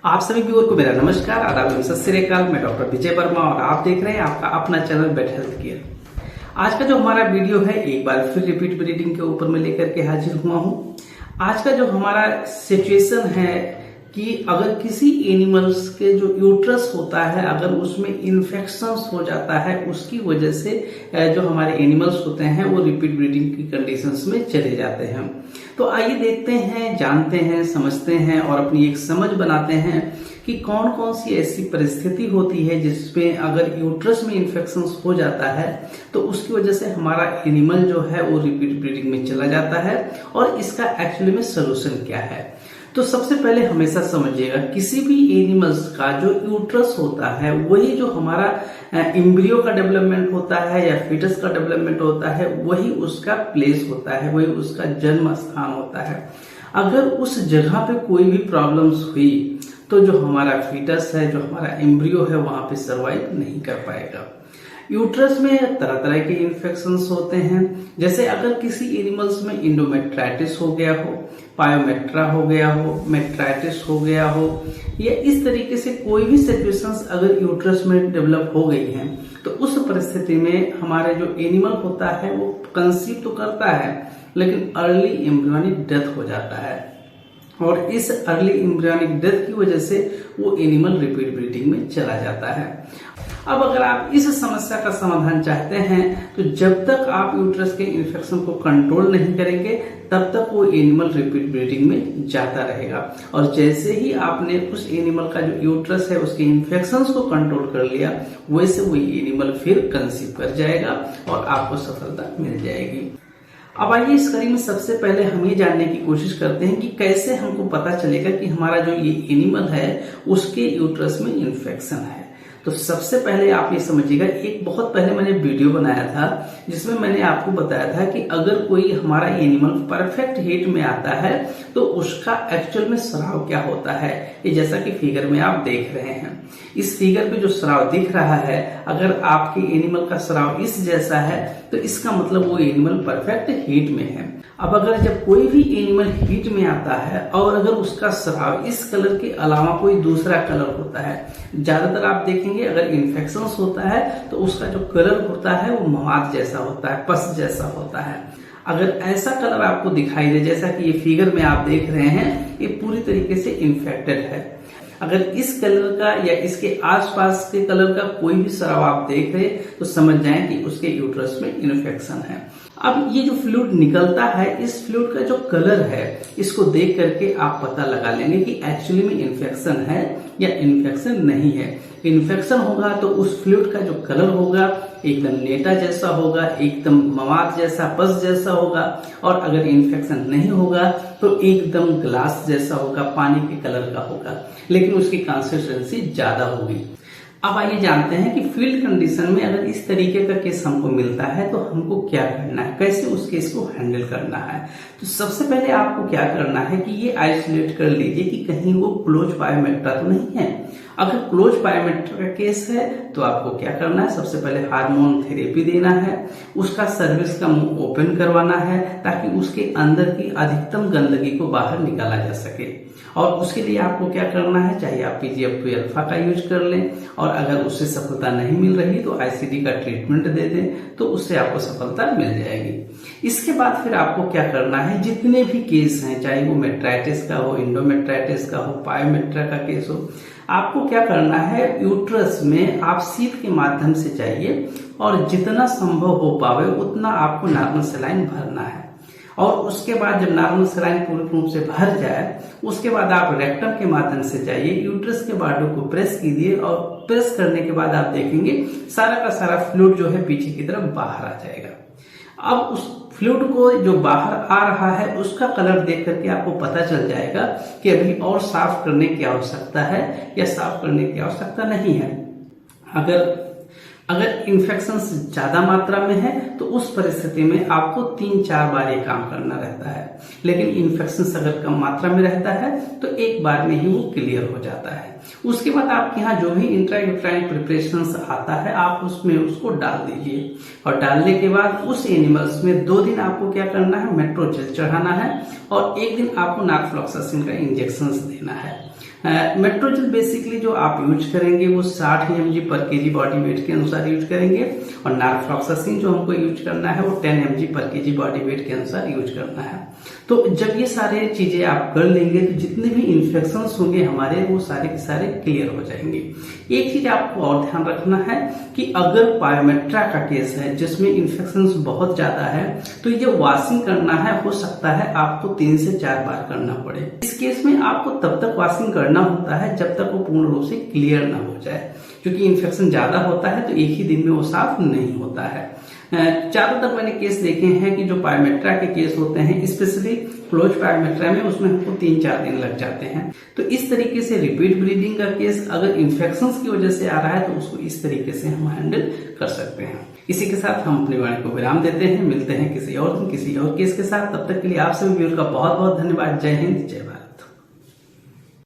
आप सभी व्यूअर को मेरा नमस्कार, आदाब एवं सत श्री अकाल। मैं डॉक्टर विजय वर्मा और आप देख रहे हैं आपका अपना चैनल बेट हेल्थ केयर। आज का जो हमारा वीडियो है एक बार फिर रिपीट ब्रीडिंग के ऊपर मैं लेकर के हाजिर हुआ हूँ। आज का जो हमारा सिचुएशन है कि अगर किसी एनिमल्स के जो यूट्रस होता है अगर उसमें इन्फेक्शंस हो जाता है, उसकी वजह से जो हमारे एनिमल्स होते हैं वो रिपीट ब्रीडिंग की कंडीशंस में चले जाते हैं। तो आइए देखते हैं, जानते हैं, समझते हैं और अपनी एक समझ बनाते हैं कि कौन कौन सी ऐसी परिस्थिति होती है जिसमें अगर यूट्रस में इन्फेक्शंस हो जाता है तो उसकी वजह से हमारा एनिमल जो है वो रिपीट ब्रीडिंग में चला जाता है और इसका एक्चुअली में सोल्यूशन क्या है। तो सबसे पहले हमेशा समझिएगा, किसी भी एनिमल्स का जो यूट्रस होता है वही जो हमारा एम्ब्रियो का डेवलपमेंट होता है या फीटस का डेवलपमेंट होता है, वही उसका प्लेस होता है, वही उसका जन्म स्थान होता है। अगर उस जगह पे कोई भी प्रॉब्लम्स हुई तो जो हमारा फीटस है, जो हमारा एम्ब्रियो है, वहां पे सर्वाइव नहीं कर पाएगा। यूट्रस में तरह तरह के इन्फेक्शंस होते हैं, जैसे अगर किसी एनिमल्स में इंडोमेट्राइटिस हो गया हो, पायोमेट्रा हो गया हो, मेट्राइटिस हो गया हो, या इस तरीके से कोई भी सिचुएशंस अगर यूट्रस में डेवलप हो गई हैं तो उस परिस्थिति में हमारे जो एनिमल होता है वो कंसीव तो करता है लेकिन अर्ली एम्ब्रियोनिक डेथ हो जाता है और इस अर्ली एम्ब्रियोनिक डेथ की वजह से वो एनिमल रिपीट ब्रीडिंग में चला जाता है। अब अगर आप इस समस्या का समाधान चाहते हैं तो जब तक आप यूट्रस के इन्फेक्शन को कंट्रोल नहीं करेंगे तब तक वो एनिमल रिपीट ब्रीडिंग में जाता रहेगा और जैसे ही आपने उस एनिमल का जो यूट्रस है उसके इन्फेक्शंस को कंट्रोल कर लिया वैसे वो एनिमल फिर कंसीव कर जाएगा और आपको सफलता मिल जाएगी। अब आइए इस कड़ी में सबसे पहले हम ये जानने की कोशिश करते हैं कि कैसे हमको पता चलेगा कि हमारा जो ये एनिमल है उसके यूट्रस में इन्फेक्शन है। तो सबसे पहले आप ये समझिएगा, एक बहुत पहले मैंने वीडियो बनाया था जिसमें मैंने आपको बताया था कि अगर कोई हमारा एनिमल परफेक्ट हीट में आता है तो उसका एक्चुअल में स्राव क्या होता है। ये जैसा कि फिगर में आप देख रहे हैं, इस फिगर पे जो स्राव दिख रहा है, अगर आपके एनिमल का स्राव इस जैसा है तो इसका मतलब वो एनिमल परफेक्ट हीट में है। अब अगर जब कोई भी एनिमल हीट में आता है और अगर उसका स्राव इस कलर के अलावा कोई दूसरा कलर होता है, ज्यादातर आप देखेंगे अगर इन्फेक्शंस होता है तो उसका जो कलर होता है वो मवाद जैसा होता है, पस जैसा होता है। अगर ऐसा कलर आपको दिखाई दे जैसा कि ये फिगर में आप देख रहे हैं, ये पूरी तरीके से इन्फेक्टेड है। अगर इस कलर का या इसके आसपास के कलर का कोई भी स्राव आप देख रहे तो समझ जाएं कि उसके यूट्रस में इन्फेक्शन है। अब ये जो फ्लूइड निकलता है, इस फ्लूइड का जो कलर है इसको देख करके आप पता लगा लेंगे कि एक्चुअली में इन्फेक्शन है या इन्फेक्शन नहीं है। इन्फेक्शन होगा तो उस फ्लूइड का जो कलर होगा एकदम नेटा जैसा होगा, एकदम मवाद जैसा, पस जैसा होगा, और अगर इन्फेक्शन नहीं होगा तो एकदम ग्लास जैसा होगा, पानी के कलर का होगा, लेकिन उसकी कंसिस्टेंसी ज्यादा होगी। अब आइए जानते हैं कि फील्ड कंडीशन में अगर इस तरीके का केस हमको मिलता है तो हमको क्या करना है, कैसे उस केस को हैंडल करना है। तो सबसे पहले आपको क्या करना है कि ये आइसोलेट कर लीजिए कि कहीं वो क्लोज पायोमेट्रा तो नहीं है। अगर क्लोज पायोमेट्रा का केस है तो आपको क्या करना है, सबसे पहले हार्मोन थेरेपी देना है, उसका सर्विस का मुंह ओपन करवाना है ताकि उसके अंदर की अधिकतम गंदगी को बाहर निकाला जा सके। और उसके लिए आपको क्या करना है, चाहे आप PGF2 अल्फा का यूज कर लें और अगर उससे सफलता नहीं मिल रही तो ICD का ट्रीटमेंट दे दें तो उससे आपको सफलता मिल जाएगी। इसके बाद फिर आपको क्या करना है, जितने भी केस हैं, चाहे वो मेट्राइटिस का हो, इंडोमेट्राइटिस का हो, पायोमेट्रा का केस हो, आपको क्या करना है, यूट्रस में आप सीप के माध्यम से जाइए और जितना संभव हो पावे उतना आपको नॉर्मल सलाइन भरना है। और उसके बाद जब नॉर्मल सलाइन पूर्ण रूप से भर जाए उसके बाद आप रेक्टम के माध्यम से जाइए, यूट्रस के बाडों को प्रेस कीजिए और प्रेस करने के बाद आप देखेंगे सारा का सारा फ्लूइड जो है पीछे की तरफ बाहर आ जाएगा। अब उस फ्लूइड को जो बाहर आ रहा है उसका कलर देख करके आपको पता चल जाएगा कि अभी और साफ करने की आवश्यकता है या साफ करने की आवश्यकता नहीं है। अगर इन्फेक्शन ज्यादा मात्रा में है तो उस परिस्थिति में आपको 3-4 बार ये काम करना रहता है, लेकिन इन्फेक्शन अगर कम मात्रा में रहता है तो एक बार में ही वो क्लियर हो जाता है। उसके बाद आपके यहाँ जो भी इंट्रायूट्राइन प्रिपरेशंस आता है आप उसमें उसको डाल दीजिए और डालने के बाद उस एनिमल्स में 2 दिन आपको क्या करना है, मेट्रोजेल चढ़ाना है और 1 दिन आपको नार्फ्लॉक्सासिन का इंजेक्शन देना है। मेट्रोजेल बेसिकली जो आप यूज करेंगे वो 60 mg पर केजी बॉडी वेट के अनुसार यूज करेंगे, और नारफ्लॉक्सासिन जो हमको यूज करना है वो 10 mg पर केजी बॉडी वेट के अनुसार यूज करना है। तो जब ये सारे चीजें आप कर लेंगे तो जितने भी इन्फेक्शन होंगे हमारे वो सारे के सारे क्लियर हो जाएंगे। एक चीज आपको और ध्यान रखना है कि अगर पायोमेट्रा का केस है जिसमें इन्फेक्शन बहुत ज्यादा है तो ये वॉशिंग करना है, हो सकता है आपको 3 से 4 बार करना पड़े। इस केस में आपको तब तक वॉशिंग करना होता है जब तक वो पूर्ण रूप से क्लियर ना हो जाए, क्योंकि इन्फेक्शन ज्यादा होता है तो एक ही दिन में वो साफ नहीं होता है। ज्यादातर मैंने केस देखे हैं कि जो पायोमेट्रा के केस होते हैं, स्पेशली क्लोज पायोमेट्रा में, उसमें हमको 3-4 दिन लग जाते हैं। तो इस तरीके से रिपीट ब्लीडिंग का केस अगर इन्फेक्शन की वजह से आ रहा है तो उसको इस तरीके से हम हैंडल कर सकते हैं। इसी के साथ हम अपनी वाणी को विराम देते हैं। मिलते हैं किसी और दिन किसी और केस के साथ। तब तक के लिए आप सभी व्यूअर का बहुत बहुत धन्यवाद। जय हिंद, जय भारत।